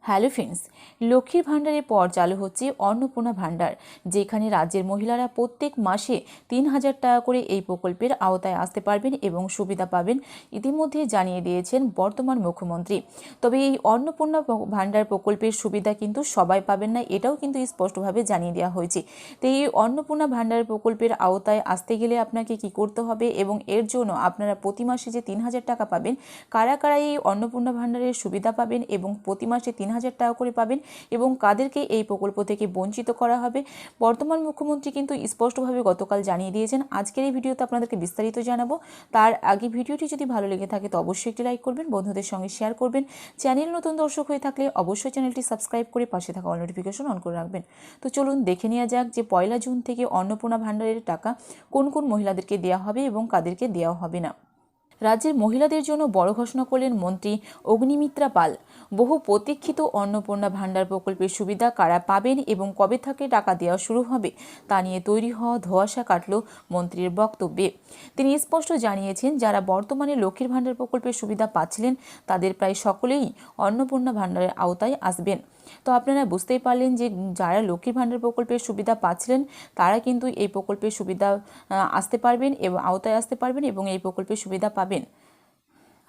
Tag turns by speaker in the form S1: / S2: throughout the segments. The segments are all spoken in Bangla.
S1: হ্যালো ফ্রেন্ডস, লক্ষ্মীর ভাণ্ডারের পর চালু হচ্ছে অন্নপূর্ণা ভাণ্ডার, যেখানে রাজ্যের মহিলারা প্রত্যেক মাসে ৩,০০০ টাকা করে এই প্রকল্পের আওতায় আসতে পারবেন এবং সুবিধা পাবেন ইতিমধ্যে জানিয়ে দিয়েছেন বর্তমান মুখ্যমন্ত্রী। তবে এই অন্নপূর্ণা ভাণ্ডার প্রকল্পের সুবিধা কিন্তু সবাই পাবেন না, এটাও কিন্তু স্পষ্টভাবে জানিয়ে দেওয়া হয়েছে। তো এই অন্নপূর্ণা ভাণ্ডার প্রকল্পের আওতায় আসতে গেলে আপনাকে কি করতে হবে এবং এর জন্য আপনারা প্রতি মাসে যে ৩,০০০ টাকা পাবেন, কারা কারা এই অন্নপূর্ণা ভাণ্ডারের সুবিধা পাবেন এবং প্রতি মাসে ৩,০০০ টাকা করে পাবেন এবং কাদেরকে এই প্রকল্প থেকে বঞ্চিত করা হবে, বর্তমান মুখ্যমন্ত্রী কিন্তু স্পষ্টভাবে গতকাল জানিয়ে দিয়েছেন। আজকের এই ভিডিওতে আপনাদেরকে বিস্তারিত জানাবো। তার আগে ভিডিওটি যদি ভালো লেগে থাকে তো অবশ্যই একটি লাইক করবেন, বন্ধুদের সঙ্গে শেয়ার করবেন। চ্যানেল নতুন দর্শক হয়ে থাকলে অবশ্যই চ্যানেলটি সাবস্ক্রাইব করে পাশে থাকা অল নোটিফিকেশন অন করে রাখবেন। তো চলুন দেখে নেওয়া যাক যে 1 জুন থেকে অন্নপূর্ণা ভাণ্ডারের টাকা কোন কোন মহিলাদেরকে দেওয়া হবে এবং কাদেরকে দেওয়া হবে না। রাজ্যের মহিলাদের জন্য বড় ঘোষণা করলেন মন্ত্রী অগ্নিমিত্রা পাল। বহু প্রতীক্ষিত অন্নপূর্ণা ভাণ্ডার প্রকল্পের সুবিধা কারা পাবেন এবং কবে থেকে টাকা দেওয়া শুরু হবে তা নিয়ে তৈরি হওয়া ধোঁয়াশা কাটল মন্ত্রীর বক্তব্যে। তিনি স্পষ্ট জানিয়েছেন, যারা বর্তমানে লক্ষ্মীর ভাণ্ডার প্রকল্পের সুবিধা পাচ্ছিলেন তাদের প্রায় সকলেই অন্নপূর্ণা ভাণ্ডারের আওতায় আসবেন। তো আপনারা বুঝতেই পারলেন যে যারা লক্ষ্মীর ভাণ্ডার প্রকল্পের সুবিধা পাচ্ছিলেন তারা কিন্তু এই প্রকল্পের সুবিধা আসতে পারবেন এবং আওতায় আসতে পারবেন এবং এই প্রকল্পের সুবিধা পাবেন।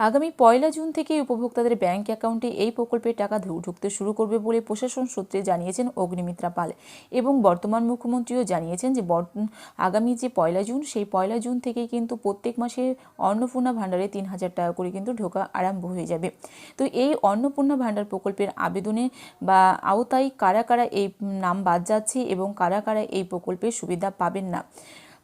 S1: আগামী 1 জুন থেকে উপভোক্তাদের ব্যাংক অ্যাকাউন্টে এই প্রকল্পের টাকা ঢুকতে শুরু করবে বলে প্রশাসন সূত্রে জানিয়েছেন অগ্নিমিত্রা পাল। এবং বর্তমান মুখ্যমন্ত্রীও জানিয়েছেন যে আগামী যে 1 জুন, সেই 1 জুন থেকেই কিন্তু প্রত্যেক মাসে অন্নপূর্ণা ভাণ্ডারে ৩,০০০ টাকা করে কিন্তু ঢোকা আরম্ভ হয়ে যাবে। তো এই অন্নপূর্ণা ভাণ্ডার প্রকল্পের আবেদনে বা আওতায় কারা কারা এই নাম বাদ যাচ্ছে এবং কারা কারা এই প্রকল্পের সুবিধা পাবেন না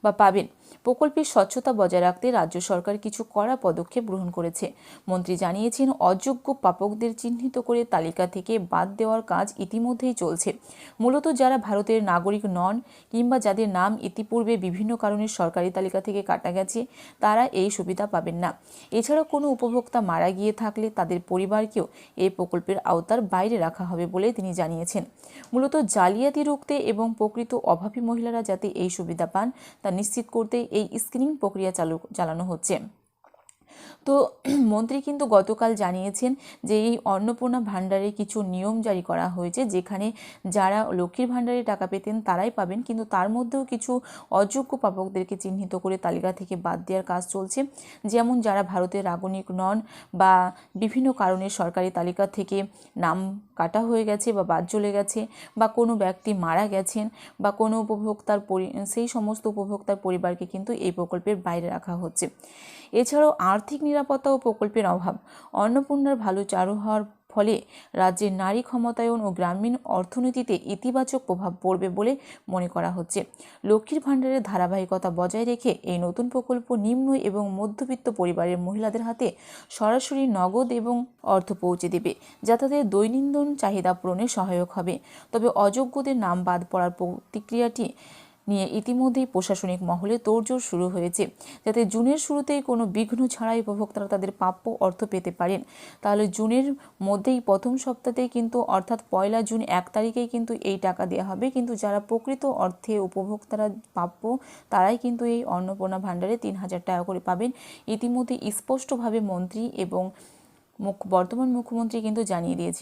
S1: বা পাবেন। প্রকল্পের স্বচ্ছতা বজায় রাখতে রাজ্য সরকার কিছু কড়া পদক্ষেপ গ্রহণ করেছে। মন্ত্রী জানিয়েছেন, অযোগ্য প্রাপকদের চিহ্নিত করে তালিকা থেকে বাদ দেওয়ার কাজ ইতিমধ্যেই চলছে। মূলত যারা ভারতের নাগরিক নন কিংবা যাদের নাম ইতিপূর্বে বিভিন্ন কারণে সরকারি তালিকা থেকে কাটা গেছে তারা এই সুবিধা পাবেন না। এছাড়া কোনো উপভোক্তা মারা গিয়ে থাকলে তাদের পরিবারকেও এই প্রকল্পের আওতার বাইরে রাখা হবে বলে তিনি জানিয়েছেন। মূলত জালিয়াতি রুখতে এবং প্রকৃত অভাবী মহিলারা যাতে এই সুবিধা পান তা নিশ্চিত করতে এই স্ক্রিনিং প্রক্রিয়া চালানো হচ্ছে। তো মন্ত্রী কিন্তু গতকাল জানিয়েছেন যে এই অন্নপূর্ণা ভাণ্ডারে কিছু নিয়ম জারি করা হয়েছে, যেখানে যারা লক্ষ্মীর ভাণ্ডারে টাকা পেতেন তারাই পাবেন, কিন্তু তার মধ্যেও কিছু অযোগ্য প্রাপকদেরকে চিহ্নিত করে তালিকা থেকে বাদ দেওয়ার কাজ চলছে। যেমন যারা ভারতের নাগরিক নন বা বিভিন্ন কারণে সরকারি তালিকা থেকে নাম কাটা হয়ে গেছে বা বাদ চলে গেছে বা কোনো ব্যক্তি মারা গেছেন বা কোনো উপভোক্তার সেই সমস্ত উপভোক্তার পরিবারকে কিন্তু এই প্রকল্পের বাইরে রাখা হচ্ছে। এছাড়াও আর্থিক নিরাপত্তা ও প্রকল্পের অভাব। অন্নপূর্ণার ভালো চালু হওয়ার ফলে রাজ্যের নারী ক্ষমতায়ন ও গ্রামীণ অর্থনীতিতে ইতিবাচক প্রভাব পড়বে বলে মনে করা হচ্ছে। লক্ষ্মীর ভাণ্ডারের ধারাবাহিকতা বজায় রেখে এই নতুন প্রকল্প নিম্ন এবং মধ্যবিত্ত পরিবারের মহিলাদের হাতে সরাসরি নগদ এবং অর্থ পৌঁছে দেবে, যা তাদের দৈনন্দিন চাহিদা পূরণে সহায়ক হবে। তবে অযোগ্যদের নাম বাদ পড়ার প্রতিক্রিয়াটি নিয়ে ইতিমধ্যেই প্রশাসনিক মহলে তোড়জোড় শুরু হয়েছে, যাতে জুনের শুরুতেই কোনো বিঘ্ন ছাড়াই উপভোক্তারা তাদের প্রাপ্য অর্থ পেতে পারেন। তাহলে জুনের মধ্যেই প্রথম সপ্তাহতেই কিন্তু অর্থাৎ 1 জুন 1 তারিখেই কিন্তু এই টাকা দেওয়া হবে। কিন্তু যারা প্রকৃত অর্থে উপভোক্তারা প্রাপ্য তারাই কিন্তু এই অন্নপূর্ণা ভাণ্ডারে ৩,০০০ টাকা করে পাবেন। ইতিমধ্যে স্পষ্টভাবে মন্ত্রী এবং বর্তমান মুখ্যমন্ত্রী কিন্তু জানিয়ে দিয়েছে।